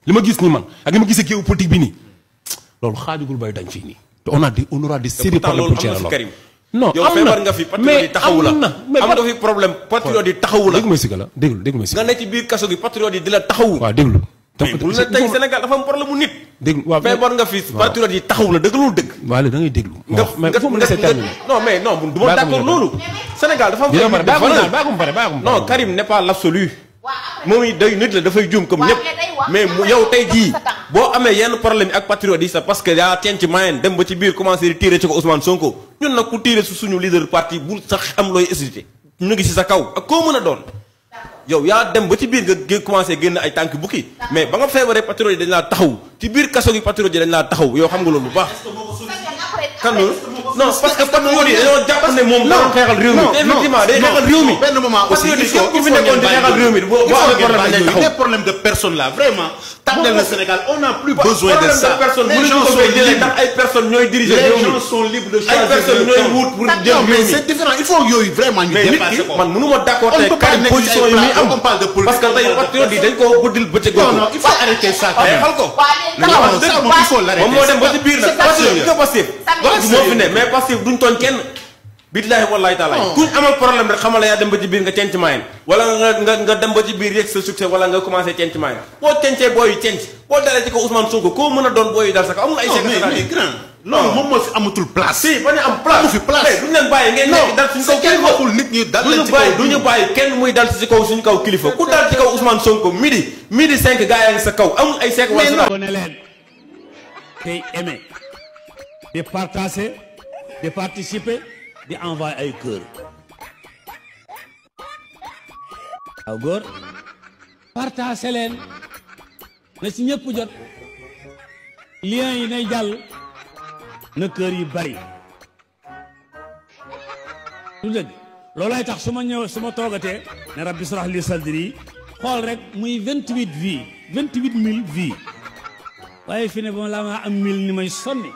li ma gis nii man ak li ma gisee géew politique bi nii loolu xaajugul bay dañ fii nii te on aura des sérieux problèmes pour Karim non yow feebar nga fi patriote yi taxawu la am nga fi problème patriote yi taxawu la déglu ma si la déglu ma si nga ne ci biir kaso gi patriote yi di la taxawu waaw déglu mais bu la tey Sénégal dafa am problème mu nit déglu waaw feebar nga fi patriote yi taxawu la dëgg loolu dëgg waaw da ngay déglu mais il faut me laisser terminer non mais non du ma d'accord loolu Sénégal dafa am non Karim n'est pas l'absolu moom it day nit la dafay juum comme ñëpp mais yow tey jii boo amee yenn problème yi ak patriote yi sax parce que yaa teen ci moyen dem ba ci biir commencé di tirer ci ko Ousmane Sonko ñun nag ku tirer su suñu leader parti bu sax am looy hésité ñu ngi si sa kaw ak koo mën a doon yow yaa dem ba ci biir nga commencé génn ay tànk bukki mais ba nga feebaree patriote yi dañ laa taxaw ci biir kaso gi patriote yi dañ laa taxaw yow xam nga loolu bu baax kan loolu non parce que patriote yi dañoo jàpp ne moom daa xeexal réew mi effectivement day xeexal réew mi benn moment aussi il faut fi nekkoon di xeexal réew mi boo amee problème dañ taxaw des problèmes de personnes là vraiment tardel na Sénégal on n'a plus besoin de ça les gens sont libres ndax ay personnes ñooy diriger réew mi les gens sont libres de choisir ay personnes ñooy wut pour jël réew mi c'est différent il faut yooyu vraiment ñu dépasser ko man mënuma d'accord tey Karim position yi muy am parce que tey patriote yi dañ ko guddil bëccëg non il faut arrêter ça xal ko il faut l'arrêter moom moo dem ba ci biir nag Pastef wax moo fi ne mais Pastef duñ tooñ kenn billahi wallahi taala kuñ amal problème rek xamal yaa dem ba ci biir nga cenc maayen wala nga dem ba ci biir yegg sa succès wala nga commencé cenc maayen boo cencee booy yu cenc boo dalee ci ko Ousmane Sonko koo mën a doon booy yu dal sa ko amul ay mais grand loolu moom moo fi amatul place si bañ a am place amu fi place duñ leen bàyyi ngeen nekk dal suñu kaw kenn waxul nit ñi dal leen ci kaw duñu bàyyi kenn muy dal ci kaw suñu kaw kilifa ku dal ci kaw Ousmane Sonko midi 5 gaa yaa ngi sa kaw amul ay seek wala ne leen tey aimer di partager di participer di envoyer ay cœur waaw góor partager leen na ci ñëpp jot lien yi nay jàll na kër yi bari du dëgg loolay tax su ma ñëw su ma toogatee ne rabbi shrah li sadri xool rek muy 28 vies 28000 vies waaye fi ne ba la ma am 1000 ni may sonni